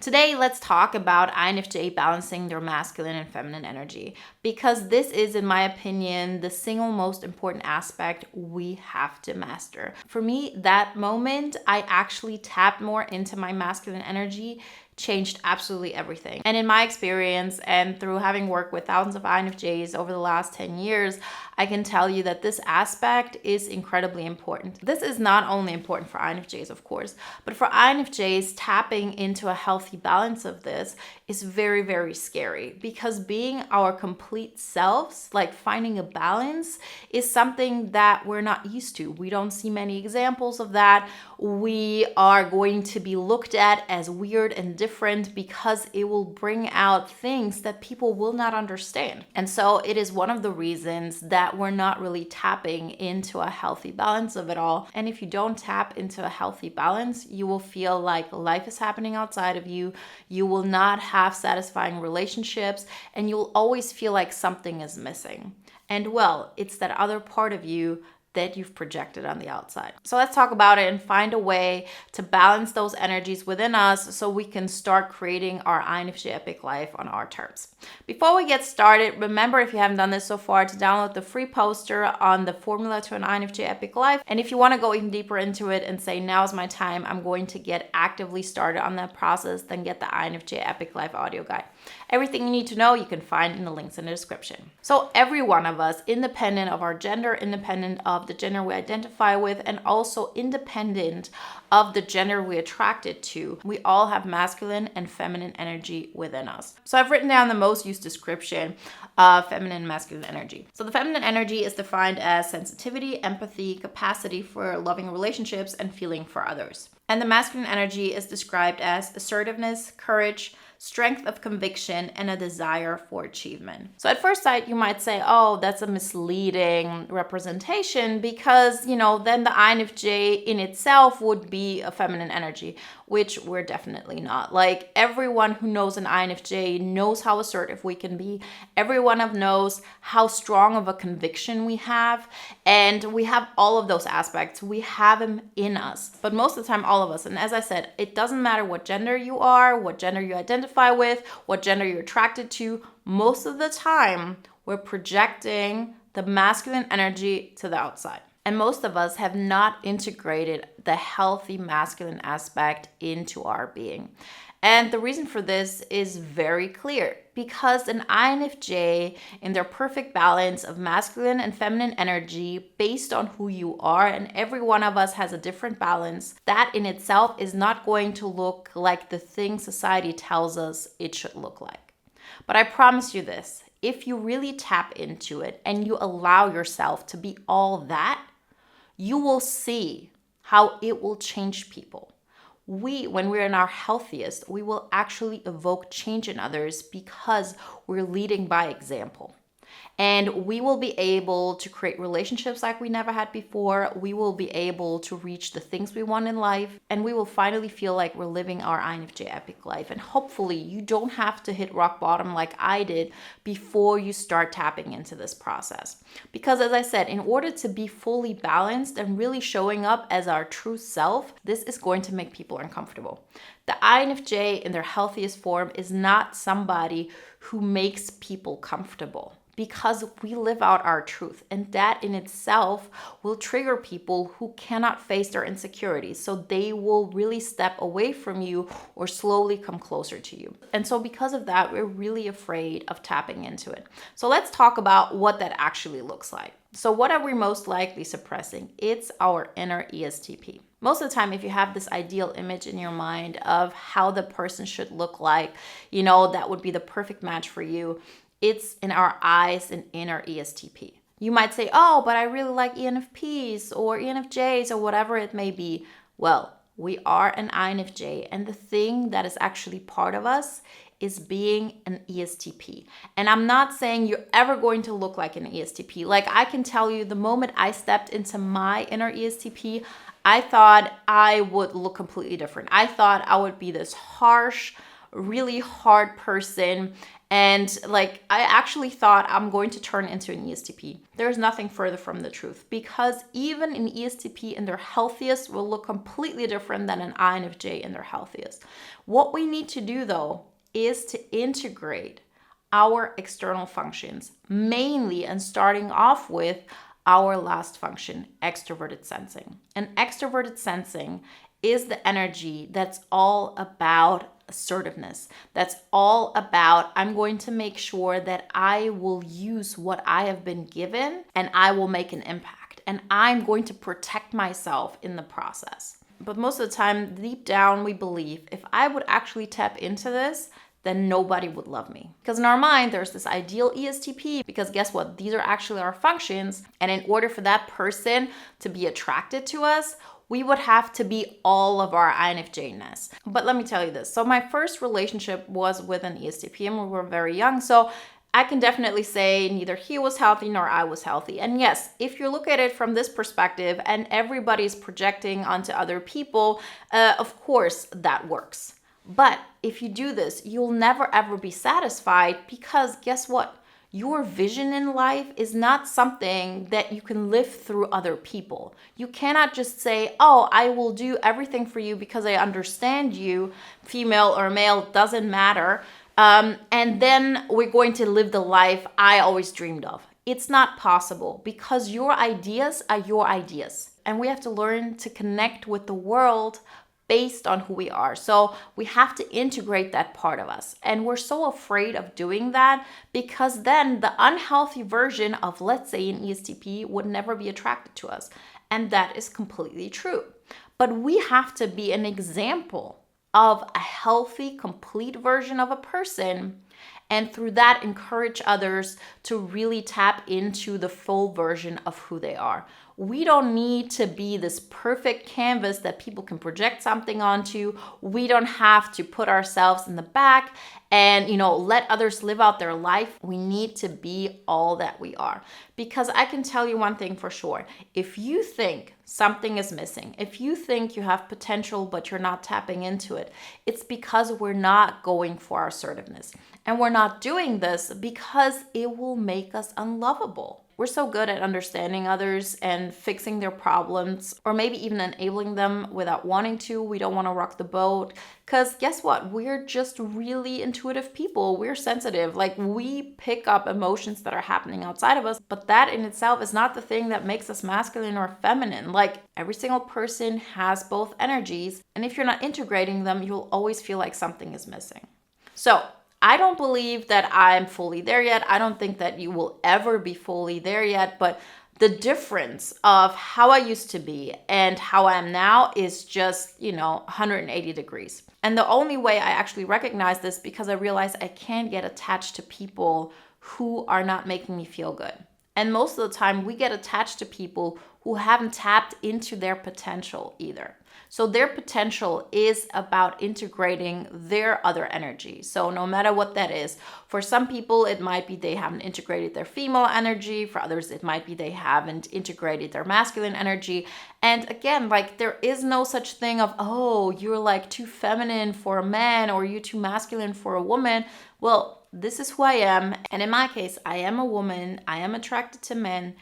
Today, let's talk about INFJ balancing their masculine and feminine energy, because this is, in my opinion, the single most important aspect we have to master. For me, that moment, I actually tapped more into my masculine energy, changed absolutely everything. And in my experience, and through having worked with thousands of INFJs over the last 10 years, I can tell you that this aspect is incredibly important. This is not only important for INFJs, of course, but for INFJs, tapping into a healthy balance of this is very, very scary, because being our complete selves, like finding a balance, is something that we're not used to. We don't see many examples of that. We are going to be looked at as weird and different because it will bring out things that people will not understand. And so it is one of the reasons that we're not really tapping into a healthy balance of it all. And if you don't tap into a healthy balance, you will feel like life is happening outside of you. You will not have satisfying relationships, and you'll always feel like something is missing. And well, it's that other part of you that you've projected on the outside. So let's talk about it and find a way to balance those energies within us so we can start creating our INFJ epic life on our terms. Before we get started, remember, if you haven't done this so far, to download the free poster on the formula to an INFJ epic life. And if you want to go even deeper into it and say, now is my time, I'm going to get actively started on that process, then get the INFJ epic life audio guide. Everything you need to know, you can find in the links in the description. So every one of us, independent of our gender, independent of the gender we identify with, and also independent of the gender we're attracted to, we all have masculine and feminine energy within us. So I've written down the most used description of feminine and masculine energy. So the feminine energy is defined as sensitivity, empathy, capacity for loving relationships, and feeling for others. And the masculine energy is described as assertiveness, courage, strength of conviction, and a desire for achievement. So at first sight, you might say, oh, that's a misleading representation, because, then the INFJ in itself would be a feminine energy, which we're definitely not. Like, everyone who knows an INFJ knows how assertive we can be. Everyone knows how strong of a conviction we have, and we have all of those aspects. We have them in us, but most of the time, all of us. And as I said, it doesn't matter what gender you are, what gender you identify with, what gender you're attracted to. Most of the time, we're projecting the masculine energy to the outside. And most of us have not integrated the healthy masculine aspect into our being. And the reason for this is very clear, because an INFJ, in their perfect balance of masculine and feminine energy based on who you are, and every one of us has a different balance, that in itself is not going to look like the thing society tells us it should look like. But I promise you this, if you really tap into it and you allow yourself to be all that, you will see how it will change people. When we're in our healthiest, we will actually evoke change in others because we're leading by example. And we will be able to create relationships like we never had before. We will be able to reach the things we want in life. And we will finally feel like we're living our INFJ epic life. And hopefully you don't have to hit rock bottom like I did before you start tapping into this process. Because as I said, in order to be fully balanced and really showing up as our true self, this is going to make people uncomfortable. The INFJ in their healthiest form is not somebody who makes people comfortable, because we live out our truth, and that in itself will trigger people who cannot face their insecurities. So they will really step away from you or slowly come closer to you. And so because of that, we're really afraid of tapping into it. So let's talk about what that actually looks like. So what are we most likely suppressing? It's our inner ESTP. Most of the time, if you have this ideal image in your mind of how the person should look like, that would be the perfect match for you. It's in our eyes an inner ESTP. You might say, oh, but I really like ENFPs or ENFJs or whatever it may be. Well, we are an INFJ, and the thing that is actually part of us is being an ESTP. And I'm not saying you're ever going to look like an ESTP. Like, I can tell you, the moment I stepped into my inner ESTP, I thought I would look completely different. I thought I would be this harsh, really hard person. And like, I actually thought I'm going to turn into an ESTP. There's nothing further from the truth, because even an ESTP in their healthiest will look completely different than an INFJ in their healthiest. What we need to do though is to integrate our external functions, mainly, and starting off with our last function, extroverted sensing. And extroverted sensing is the energy that's all about assertiveness. That's all about, I'm going to make sure that I will use what I have been given and I will make an impact. And I'm going to protect myself in the process. But most of the time, deep down, we believe if I would actually tap into this, then nobody would love me. Because in our mind, there's this ideal ESTP, because guess what? These are actually our functions. And in order for that person to be attracted to us, we would have to be all of our INFJ-ness. But let me tell you this. So my first relationship was with an ESTP, and we were very young. So I can definitely say neither he was healthy nor I was healthy. And yes, if you look at it from this perspective and everybody's projecting onto other people, of course that works. But if you do this, you'll never ever be satisfied, because guess what? Your vision in life is not something that you can live through other people. You cannot just say, oh, I will do everything for you because I understand you, female or male, doesn't matter. And then we're going to live the life I always dreamed of. It's not possible, because your ideas are your ideas. And we have to learn to connect with the world based on who we are. So we have to integrate that part of us. And we're so afraid of doing that, because then the unhealthy version of, let's say, an ESTP would never be attracted to us. And that is completely true. But we have to be an example of a healthy, complete version of a person, and through that encourage others to really tap into the full version of who they are. We don't need to be this perfect canvas that people can project something onto. We don't have to put ourselves in the back and, let others live out their life. We need to be all that we are. Because I can tell you one thing for sure. If you think something is missing, if you think you have potential but you're not tapping into it, it's because we're not going for our assertiveness. And we're not doing this because it will make us unlovable. We're so good at understanding others and fixing their problems, or maybe even enabling them without wanting to. We don't want to rock the boat, because guess what? We're just really intuitive people. We're sensitive. Like, we pick up emotions that are happening outside of us, but that in itself is not the thing that makes us masculine or feminine. Like, every single person has both energies, and if you're not integrating them, you'll always feel like something is missing. So I don't believe that I'm fully there yet. I don't think that you will ever be fully there yet, but the difference of how I used to be and how I am now is just, 180 degrees. And the only way I actually recognize this, because I realize I can't get attached to people who are not making me feel good. And most of the time we get attached to people who haven't tapped into their potential either. So their potential is about integrating their other energy. So no matter what that is, for some people, it might be they haven't integrated their female energy. For others, it might be they haven't integrated their masculine energy. And again, like, there is no such thing of, oh, you're like too feminine for a man or you're too masculine for a woman. Well, this is who I am. And in my case, I am a woman. I am attracted to men.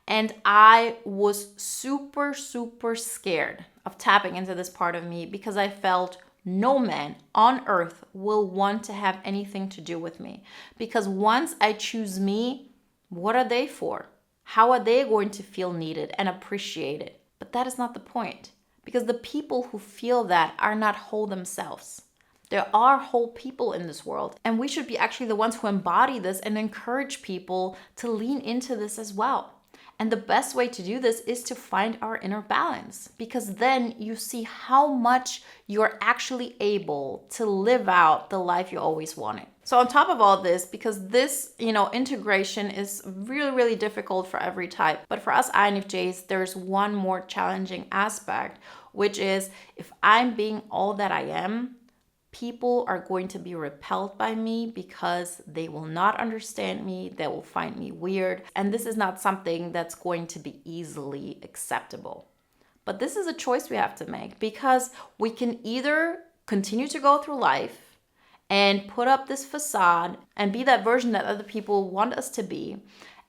And I was super, super scared of tapping into this part of me, because I felt no man on earth will want to have anything to do with me. Because once I choose me, what are they for? How are they going to feel needed and appreciated? But that is not the point, because the people who feel that are not whole themselves. There are whole people in this world, and we should be actually the ones who embody this and encourage people to lean into this as well. And the best way to do this is to find our inner balance, because then you see how much you're actually able to live out the life you always wanted. So on top of all this, because this, integration is really, really difficult for every type. But for us INFJs, there's one more challenging aspect, which is if I'm being all that I am, people are going to be repelled by me because they will not understand me. They will find me weird. And this is not something that's going to be easily acceptable. But this is a choice we have to make, because we can either continue to go through life and put up this facade and be that version that other people want us to be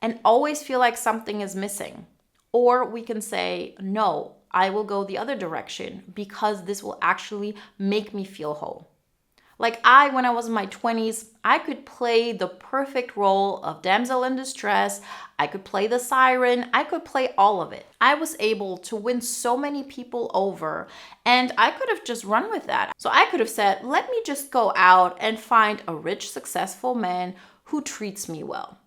and always feel like something is missing. Or we can say, no, I will go the other direction because this will actually make me feel whole. Like when I was in my 20s, I could play the perfect role of damsel in distress. I could play the siren. I could play all of it. I was able to win so many people over, and I could have just run with that. So I could have said, let me just go out and find a rich, successful man who treats me well.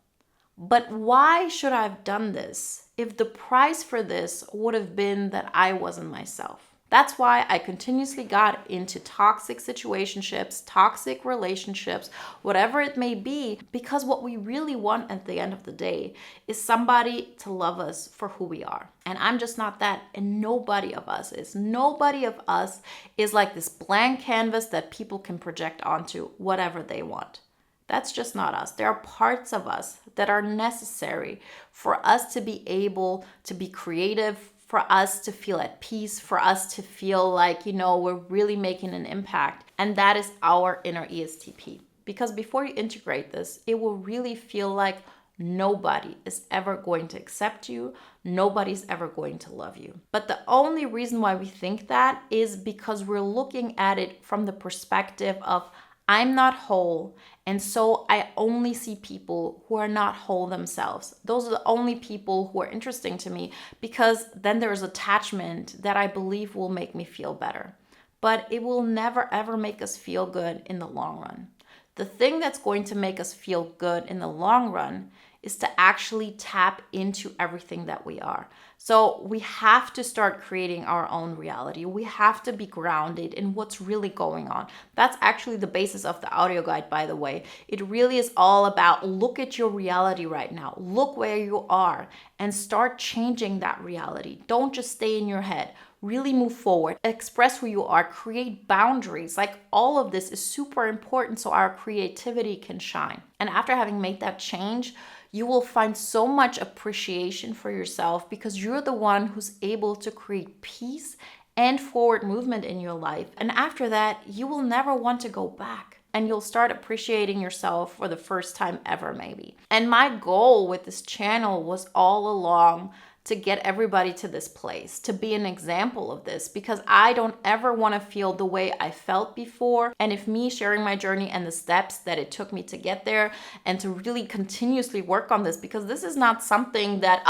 But why should I have done this if the price for this would have been that I wasn't myself? That's why I continuously got into toxic situationships, toxic relationships, whatever it may be, because what we really want at the end of the day is somebody to love us for who we are. And I'm just not that, and nobody of us is. Nobody of us is like this blank canvas that people can project onto whatever they want. That's just not us. There are parts of us that are necessary for us to be able to be creative, for us to feel at peace, for us to feel like, we're really making an impact. And that is our inner ESTP. Because before you integrate this, it will really feel like nobody is ever going to accept you. Nobody's ever going to love you. But the only reason why we think that is because we're looking at it from the perspective of, I'm not whole, and so I only see people who are not whole themselves. Those are the only people who are interesting to me, because then there's attachment that I believe will make me feel better. But it will never ever make us feel good in the long run. The thing that's going to make us feel good in the long run is to actually tap into everything that we are. So we have to start creating our own reality. We have to be grounded in what's really going on. That's actually the basis of the audio guide, by the way. It really is all about look at your reality right now. Look where you are and start changing that reality. Don't just stay in your head. Really move forward, express who you are, create boundaries. Like all of this is super important so our creativity can shine. And after having made that change, you will find so much appreciation for yourself because you're the one who's able to create peace and forward movement in your life. And after that, you will never want to go back. And you'll start appreciating yourself for the first time ever, maybe. And my goal with this channel was all along to get everybody to this place, to be an example of this, because I don't ever want to feel the way I felt before. And if me sharing my journey and the steps that it took me to get there and to really continuously work on this, because this is not something that,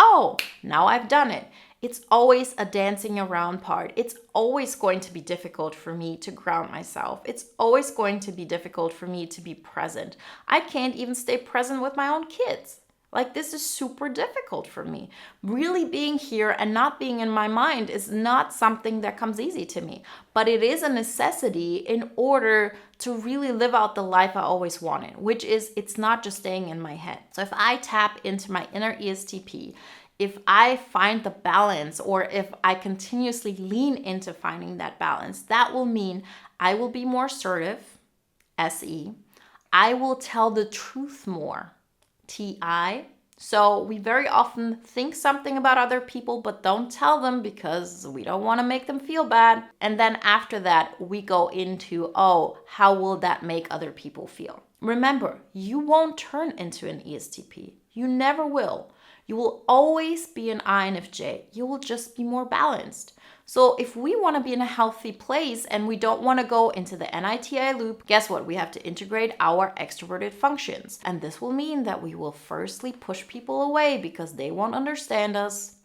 now I've done it. It's always a dancing around part. It's always going to be difficult for me to ground myself. It's always going to be difficult for me to be present. I can't even stay present with my own kids. Like, this is super difficult for me. Really being here and not being in my mind is not something that comes easy to me, but it is a necessity in order to really live out the life I always wanted, which is it's not just staying in my head. So if I tap into my inner ESTP, if I find the balance, or if I continuously lean into finding that balance, that will mean I will be more assertive, SE. I will tell the truth more, TI. So we very often think something about other people, but don't tell them because we don't want to make them feel bad. And then after that, we go into, how will that make other people feel? Remember, you won't turn into an ESTP. You never will. You will always be an INFJ. You will just be more balanced. So if we want to be in a healthy place and we don't want to go into the NITI loop, guess what? We have to integrate our extroverted functions. And this will mean that we will firstly push people away because they won't understand us.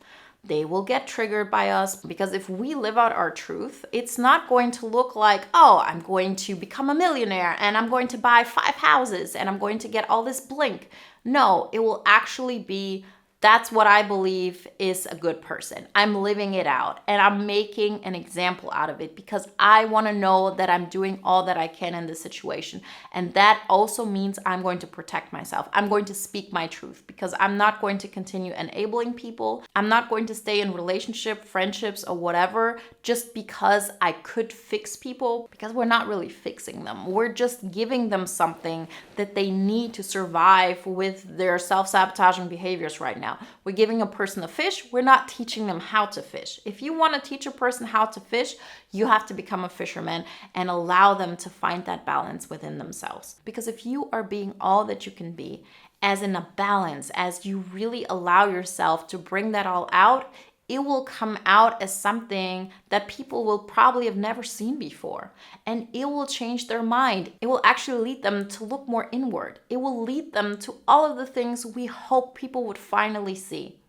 They will get triggered by us, because if we live out our truth, it's not going to look like, I'm going to become a millionaire and I'm going to buy 5 houses and I'm going to get all this blink. No, it will actually be, that's what I believe is a good person. I'm living it out and I'm making an example out of it because I want to know that I'm doing all that I can in this situation. And that also means I'm going to protect myself. I'm going to speak my truth because I'm not going to continue enabling people. I'm not going to stay in relationship, friendships, or whatever just because I could fix people, because we're not really fixing them. We're just giving them something that they need to survive with their self-sabotaging behaviors right now. now. We're giving a person a fish. We're not teaching them how to fish. If you want to teach a person how to fish, you have to become a fisherman and allow them to find that balance within themselves. Because if you are being all that you can be, as in a balance, as you really allow yourself to bring that all out, it will come out as something that people will probably have never seen before. And it will change their mind. It will actually lead them to look more inward. It will lead them to all of the things we hope people would finally see.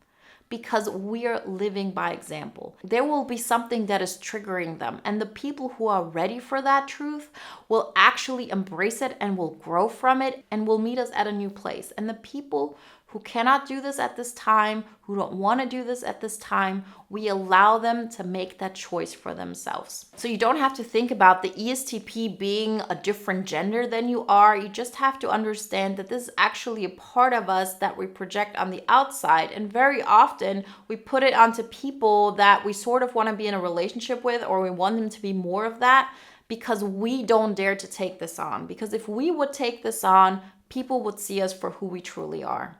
Because we are living by example. There will be something that is triggering them, and the people who are ready for that truth will actually embrace it and will grow from it and will meet us at a new place. And the people who cannot do this at this time, who don't want to do this at this time, we allow them to make that choice for themselves. So you don't have to think about the ESTP being a different gender than you are. You just have to understand that this is actually a part of us that we project on the outside. And very often we put it onto people that we sort of want to be in a relationship with, or we want them to be more of that, because we don't dare to take this on. Because if we would take this on, people would see us for who we truly are.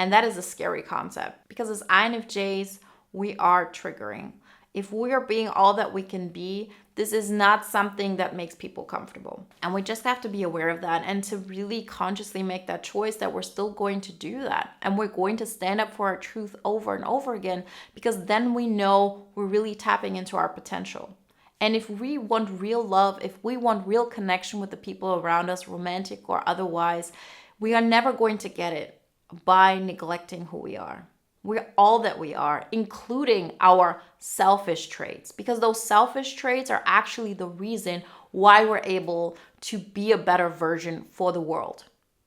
And that is a scary concept, because as INFJs, we are triggering. If we are being all that we can be, this is not something that makes people comfortable. And we just have to be aware of that and to really consciously make that choice that we're still going to do that. And we're going to stand up for our truth over and over again, because then we know we're really tapping into our potential. And if we want real love, if we want real connection with the people around us, romantic or otherwise, we are never going to get it by neglecting who we are. We're all that we are, including our selfish traits, because those selfish traits are actually the reason why we're able to be a better version for the world.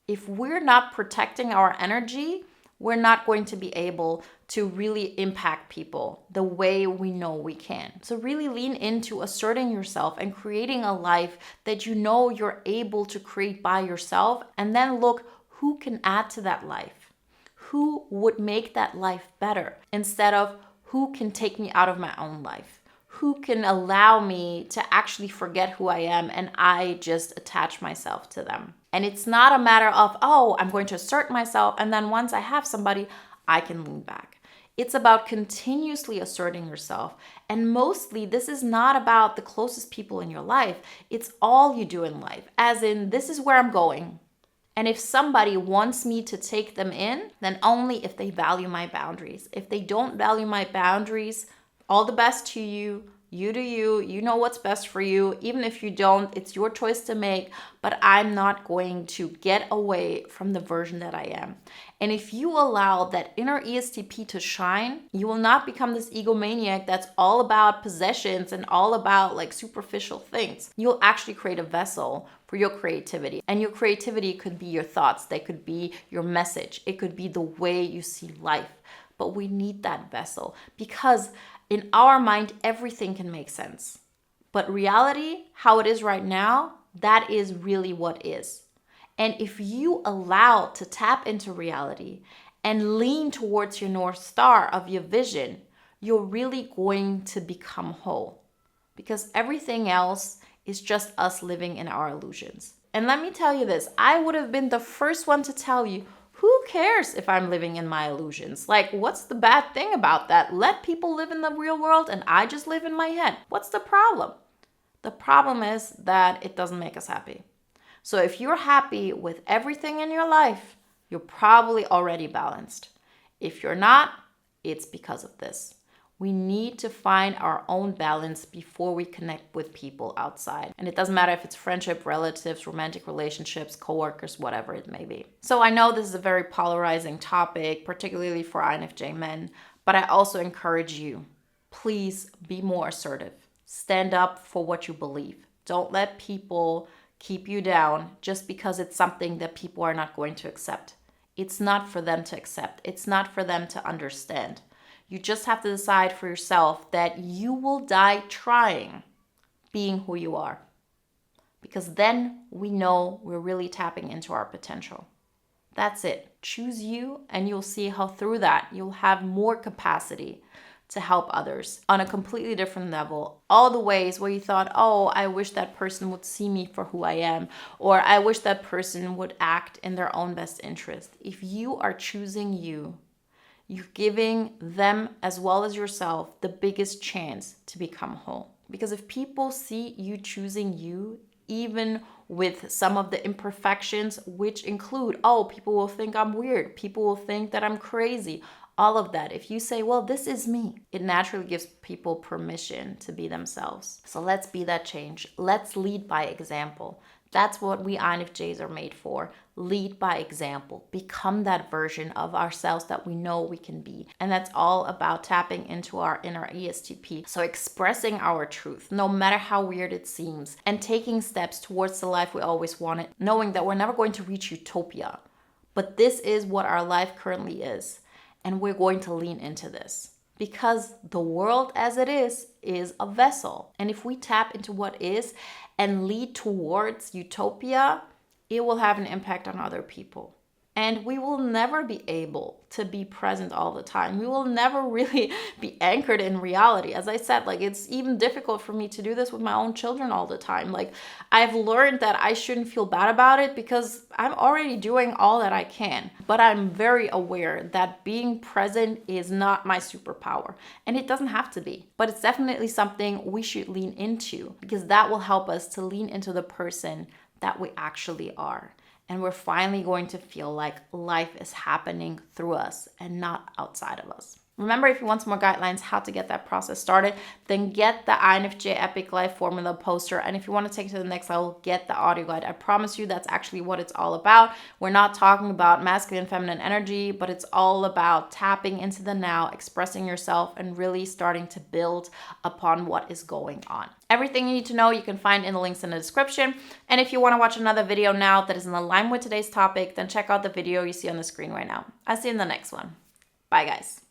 If we're not protecting our energy, we're not going to be able to really impact people the way we know we can. So really lean into asserting yourself and creating a life that you know you're able to create by yourself, and then look who can add to that life? Who would make that life better, instead of who can take me out of my own life? Who can allow me to actually forget who I am and I just attach myself to them? And it's not a matter of, oh, I'm going to assert myself, and then once I have somebody, I can lean back. It's about continuously asserting yourself. And mostly, this is not about the closest people in your life. It's all you do in life, as in, this is where I'm going. And if somebody wants me to take them in, then only if they value my boundaries. If they don't value my boundaries, all the best to you. You do you. You know what's best for you. Even if you don't, it's your choice to make. But I'm not going to get away from the version that I am. And if you allow that inner ESTP to shine, you will not become this egomaniac that's all about possessions and all about like superficial things. You'll actually create a vessel for your creativity. And your creativity could be your thoughts. They could be your message. It could be the way you see life. But we need that vessel, because in our mind, everything can make sense. But reality, how it is right now, that is really what is. And if you allow to tap into reality and lean towards your North Star of your vision, you're really going to become whole. Because everything else is just us living in our illusions. And let me tell you this, I would have been the first one to tell you, who cares if I'm living in my illusions? Like, what's the bad thing about that? Let people live in the real world and I just live in my head. What's the problem? The problem is that it doesn't make us happy. So if you're happy with everything in your life, you're probably already balanced. If you're not, it's because of this. We need to find our own balance before we connect with people outside. And it doesn't matter if it's friendship, relatives, romantic relationships, coworkers, whatever it may be. So I know this is a very polarizing topic, particularly for INFJ men, but I also encourage you, please be more assertive. Stand up for what you believe. Don't let people keep you down just because it's something that people are not going to accept. It's not for them to accept. It's not for them to understand. You just have to decide for yourself that you will die trying being who you are. Because then we know we're really tapping into our potential. That's it. Choose you, and you'll see how through that you'll have more capacity to help others on a completely different level. All the ways where you thought, oh, I wish that person would see me for who I am, or I wish that person would act in their own best interest. If you are choosing you, you're giving them as well as yourself the biggest chance to become whole. Because if people see you choosing you, even with some of the imperfections, which include, oh, people will think I'm weird, people will think that I'm crazy, all of that. If you say, well, this is me, it naturally gives people permission to be themselves. So let's be that change. Let's lead by example. That's what we INFJs are made for. Lead by example. Become that version of ourselves that we know we can be. And that's all about tapping into our inner ESTP. So expressing our truth, no matter how weird it seems, and taking steps towards the life we always wanted, knowing that we're never going to reach utopia. But this is what our life currently is. And we're going to lean into this. Because the world as it is a vessel. And if we tap into what is and lead towards utopia, it will have an impact on other people. And we will never be able to be present all the time. We will never really be anchored in reality. As I said, like, it's even difficult for me to do this with my own children all the time. Like, I've learned that I shouldn't feel bad about it because I'm already doing all that I can. But I'm very aware that being present is not my superpower. And it doesn't have to be. But it's definitely something we should lean into, because that will help us to lean into the person that we actually are. And we're finally going to feel like life is happening through us and not outside of us. Remember, if you want some more guidelines how to get that process started, then get the INFJ Epic Life Formula poster. And if you want to take it to the next level, get the audio guide. I promise you that's actually what it's all about. We're not talking about masculine and feminine energy, but it's all about tapping into the now, expressing yourself, and really starting to build upon what is going on. Everything you need to know you can find in the links in the description. And if you want to watch another video now that is in line with today's topic, then check out the video you see on the screen right now. I'll see you in the next one. Bye, guys.